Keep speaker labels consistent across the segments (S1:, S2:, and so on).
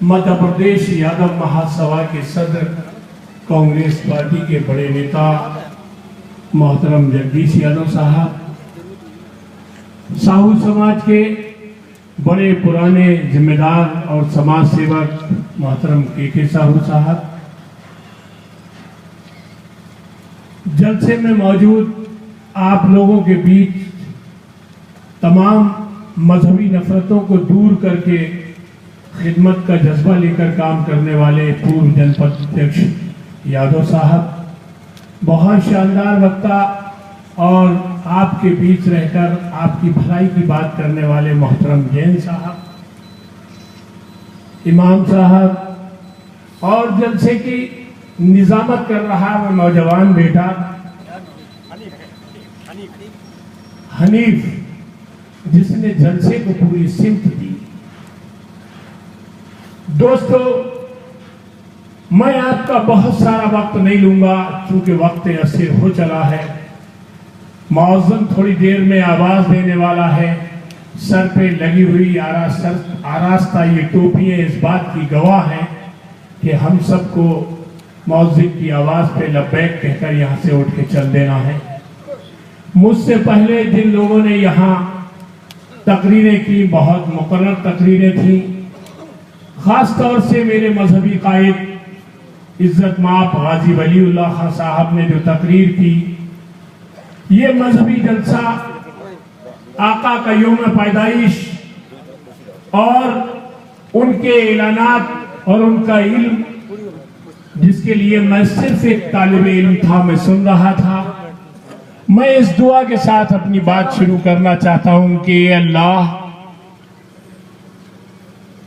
S1: मध्य प्रदेश यादव महासभा के सदर कांग्रेस पार्टी के बड़े नेता मोहतरम जगदीश यादव साहब, साहू समाज के बड़े पुराने जिम्मेदार और समाज सेवक मोहतरम के साहू साहब, जलसे में मौजूद आप लोगों के बीच तमाम मजहबी नफरतों को दूर करके खिदमत का जज्बा लेकर काम करने वाले पूर्व जनपद अध्यक्ष यादव साहब, बहुत शानदार वक्ता और आपके बीच रहकर आपकी भलाई की बात करने वाले मोहतरम जैन साहब, इमाम साहब और जलसे की निजामत कर रहा वो नौजवान बेटा हनीफ, जिसने जलसे को पूरी सिमत दी। दोस्तों, मैं आपका बहुत सारा वक्त नहीं लूंगा क्योंकि वक्त असर हो चला है। मौज़न थोड़ी देर में आवाज देने वाला है। सर पे लगी हुई आरास्ता ये टोपियां इस बात की गवाह हैं कि हम सबको मौज़िन की आवाज पे लब्बैक कहकर यहां से उठ के चल देना है। मुझसे पहले जिन लोगों ने यहाँ तकरीरें की, बहुत मुकर्रर तकरीरें थी, खास तौर से मेरे मजहबी कायद इज्जत माप गाजी वलीउल्लाह खान साहब ने जो तकरीर की, ये मजहबी जलसा आका का यौम पैदाइश और उनके ऐलानात और उनका इल्म, जिसके लिए मैं सिर्फ एक तालिब इल्म था, मैं सुन रहा था। मैं इस दुआ के साथ अपनी बात शुरू करना चाहता हूं कि अल्लाह,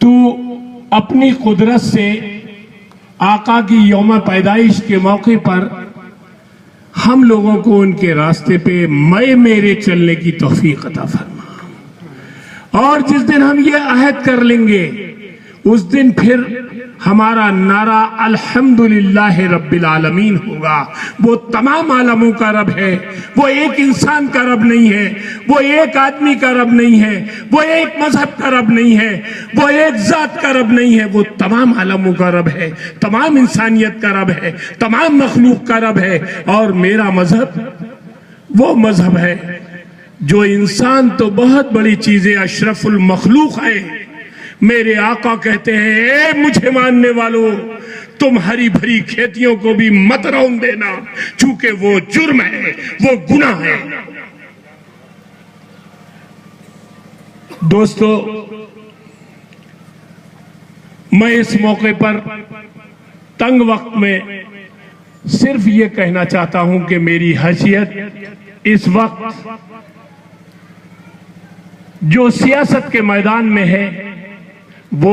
S1: तू अपनी कुदरत से आका की यौम पैदाइश के मौके पर हम लोगों को उनके रास्ते पे मेरे चलने की तौफीक अता फरमा। और जिस दिन हम ये अहद कर लेंगे, उस दिन फिर हमारा नारा अल्हम्दुलिल्लाह रब्बिल आलमीन होगा। वो तमाम आलमों का रब है, वो एक इंसान का रब नहीं है, वो एक आदमी का रब नहीं है, वो एक मजहब का रब नहीं है, वो एक जात का रब नहीं है, वो तमाम आलमों का रब है, तमाम इंसानियत का रब है, तमाम मखलूक का रब है। और मेरा मजहब वो मजहब है जो इंसान तो बहुत बड़ी चीजें अशरफुल मखलूक है। मेरे आका कहते हैं, ए मुझे मानने वालों, तुम हरी भरी खेतियों को भी मत रौंद देना, चूंकि वो जुर्म है, वो गुनाह है। दोस्तों, मैं इस मौके पर तंग वक्त में सिर्फ ये कहना चाहता हूं कि मेरी हैसियत इस वक्त जो सियासत के मैदान में है वो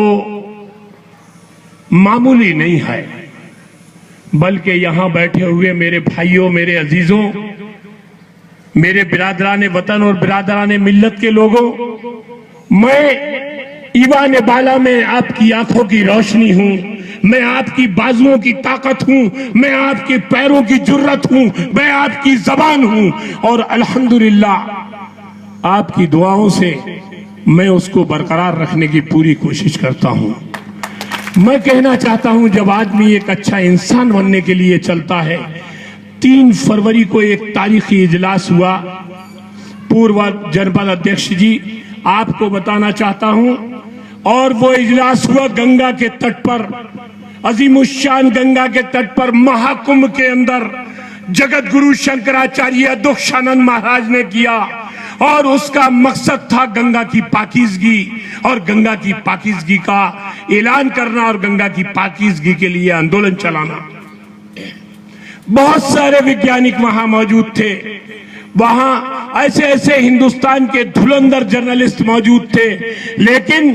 S1: मामूली नहीं है, बल्कि यहां बैठे हुए मेरे भाइयों, मेरे अजीजों, मेरे बिरादरान वतन और बिरादरान मिल्लत के लोगों, मैं ईवान बाला में आपकी आंखों की रोशनी हूं, मैं आपकी बाजुओं की ताकत हूं, मैं आपके पैरों की जुर्रत हूं, मैं आपकी जबान हूं। और अल्हम्दुलिल्लाह आपकी दुआओं से मैं उसको बरकरार रखने की पूरी कोशिश करता हूं। मैं कहना चाहता हूं, जब आदमी एक अच्छा इंसान बनने के लिए चलता है, 3 फरवरी को एक तारीखी इजलास हुआ। पूर्व जनपद अध्यक्ष जी, आपको बताना चाहता हूं, और वो इजलास हुआ गंगा के तट पर, अजीमुशान गंगा के तट पर, महाकुंभ के अंदर जगत गुरु शंकराचार्य दुक्षानंद महाराज ने किया। और उसका मकसद था गंगा की पाकीज़गी और गंगा की पाकीज़गी का ऐलान करना और गंगा की पाकीज़गी के लिए आंदोलन चलाना। बहुत सारे वैज्ञानिक वहां मौजूद थे, वहां ऐसे ऐसे हिंदुस्तान के धुरंधर जर्नलिस्ट मौजूद थे, लेकिन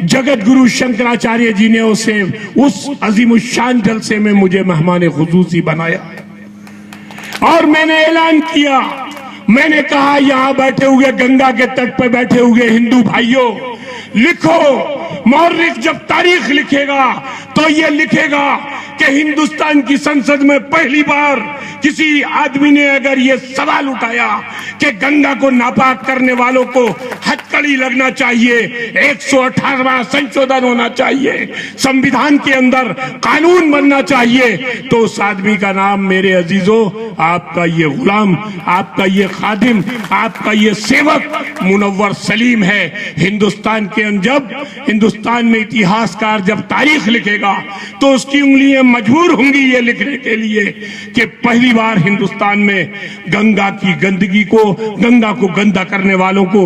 S1: जगत गुरु शंकराचार्य जी ने उस अजीमुशान जलसे में मुझे मेहमान खुसूसी बनाया और मैंने ऐलान किया। मैंने कहा, यहां बैठे हुए गंगा के तट पर बैठे हुए हिंदू भाइयों, लिखो, मौर्रिख जब तारीख लिखेगा तो ये लिखेगा कि हिंदुस्तान की संसद में पहली बार किसी आदमी ने अगर ये सवाल उठाया कि गंगा को नापाक करने वालों को हथकड़ी लगना चाहिए, 118वां संशोधन होना चाहिए, संविधान के अंदर कानून बनना चाहिए, तो उस आदमी का नाम मेरे अजीजों, आपका ये गुलाम, आपका ये खादिम, आपका ये सेवक मुनव्वर सलीम है। हिंदुस्तान के जब हिंदुस्तान में इतिहासकार जब तारीख लिखेगा तो उसकी उंगलियां मजबूर होंगी ये लिखने के लिए कि पहली बार हिंदुस्तान में गंगा की गंदगी को, गंगा को गंदा करने वालों को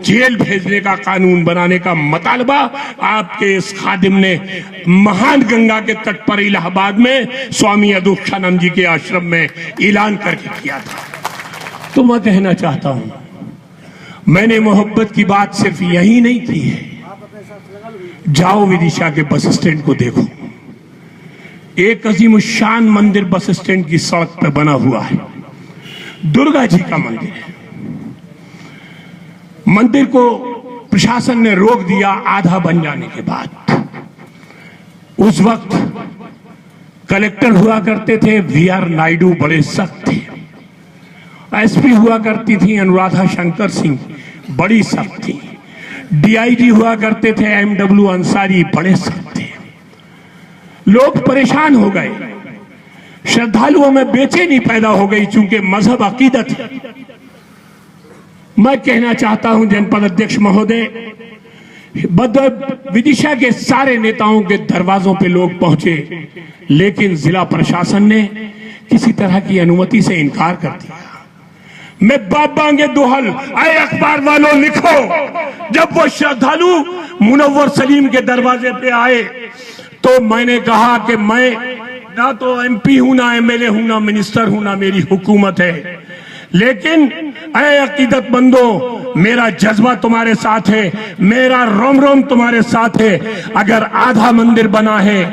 S1: जेल भेजने का कानून बनाने का मुतालबा आपके इस खादिम ने महान गंगा के तट पर इलाहाबाद में स्वामी अदूक्षानंद जी के आश्रम में ऐलान करके किया था। तो मैं कहना चाहता हूं, मैंने मोहब्बत की बात सिर्फ यही नहीं की है। जाओ विदिशा के बस स्टैंड को देखो, एक अजीम शान मंदिर बस स्टैंड की सड़क पर बना हुआ है, दुर्गा जी का मंदिर है। मंदिर को प्रशासन ने रोक दिया आधा बन जाने के बाद। उस वक्त कलेक्टर हुआ करते थे वीआर नायडू, बड़े सख्त थे। एसपी हुआ करती थी अनुराधा शंकर सिंह, बड़ी सख्त थी। डीआईजी हुआ करते थे एमडब्ल्यू अंसारी, बड़े सख्त थे। लोग परेशान हो गए, श्रद्धालुओं में बेचैनी पैदा हो गई, चूंकि मजहब अकीदत है। मैं कहना चाहता हूं जनपद अध्यक्ष महोदय, विदिशा के सारे नेताओं के दरवाजों पे लोग पहुंचे, लेकिन जिला प्रशासन ने किसी तरह की अनुमति से इनकार कर दिया। मैं बाप बांगे दोहल, आए अखबार वालों लिखो, जब वो श्रद्धालु मुनव्वर सलीम के दरवाजे पे आए तो मैंने कहा कि मैं ना तो एमपी हूं, ना एमएलए हूं, ना मिनिस्टर हूं, ना मेरी हुकूमत है, लेकिन ऐ अकीदतमंदों, मेरा जज्बा तुम्हारे साथ है, मेरा रोम रोम तुम्हारे साथ है। अगर आधा मंदिर बना है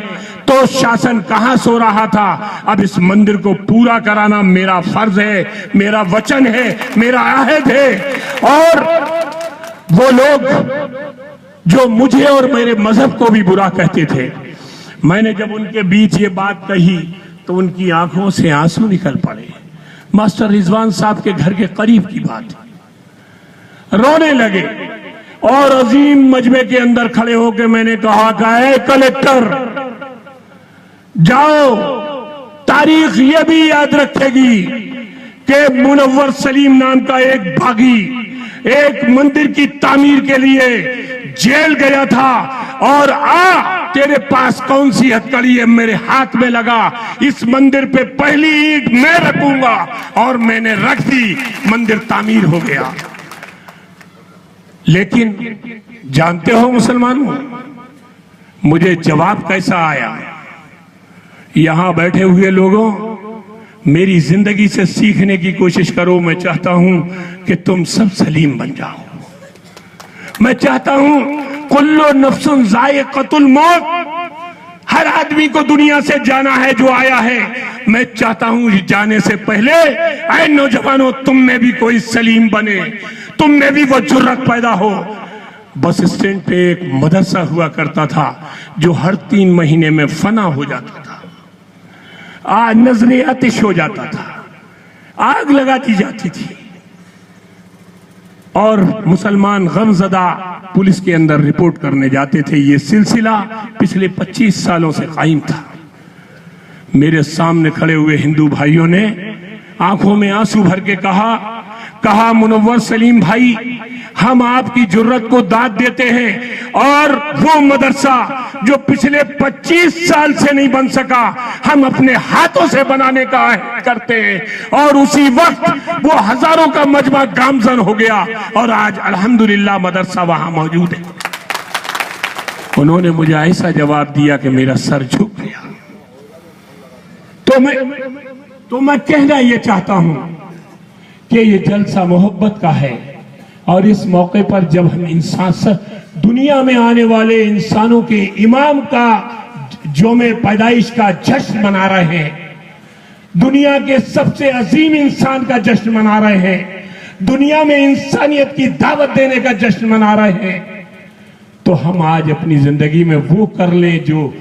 S1: तो शासन कहां सो रहा था? अब इस मंदिर को पूरा कराना मेरा फर्ज है, मेरा वचन है, मेरा आहद है। और वो लोग जो मुझे और मेरे मजहब को भी बुरा कहते थे, मैंने जब उनके बीच ये बात कही तो उनकी आंखों से आंसू निकल पड़े। मास्टर रिजवान साहब के घर के करीब की बात, रोने लगे और अजीम मजमे के अंदर खड़े होकर मैंने कहा कि कलेक्टर जाओ, तारीख ये भी याद रखेगी कि मुनव्वर सलीम नाम का एक बागी एक मंदिर की तामीर के लिए जेल गया था, और तेरे पास कौन सी हथकड़ी है? मेरे हाथ में लगा, इस मंदिर पे पहली ईंट मैं रखूंगा, और मैंने रख दी, मंदिर तामीर हो गया। लेकिन जानते हो मुसलमानों, मुझे जवाब कैसा आया? यहां बैठे हुए लोगों, मेरी जिंदगी से सीखने की कोशिश करो। मैं चाहता हूं कि तुम सब सलीम बन जाओ। मैं चाहता हूं कुल्लु नफ्सुन ज़ाइक़तुल मौत, हर आदमी को दुनिया से जाना है जो आया है। मैं चाहता हूं जाने से पहले ऐ नौजवानों, तुम में भी कोई सलीम बने, तुम में भी वो जुर्रत पैदा हो। बस स्टैंड पे एक मदरसा हुआ करता था जो हर 3 महीने में फना हो जाता था, आज नजरे आतिश हो जाता था, आग लगा दी जाती थी, और मुसलमान गमजदा पुलिस के अंदर रिपोर्ट करने जाते थे। ये सिलसिला पिछले 25 सालों से कायम था। मेरे सामने खड़े हुए हिंदू भाइयों ने आंखों में आंसू भर के कहा मुनव्वर सलीम भाई, हम आपकी जुर्रत को दाद देते हैं, और वो मदरसा जो पिछले 25 साल से नहीं बन सका, हम अपने हाथों से बनाने का अहद करते हैं। और उसी वक्त वो हजारों का मजमा गामजन हो गया, और आज अल्हम्दुलिल्लाह मदरसा वहां मौजूद है। उन्होंने मुझे ऐसा जवाब दिया कि मेरा सर झुक गया। तो मैं कहना ये चाहता हूं कि ये जलसा मोहब्बत का है, और इस मौके पर जब हम इंसान दुनिया में आने वाले इंसानों के इमाम का जोमे पैदाइश का जश्न मना रहे हैं, दुनिया के सबसे अजीम इंसान का जश्न मना रहे हैं, दुनिया में इंसानियत की दावत देने का जश्न मना रहे हैं, तो हम आज अपनी जिंदगी में वो कर ले जो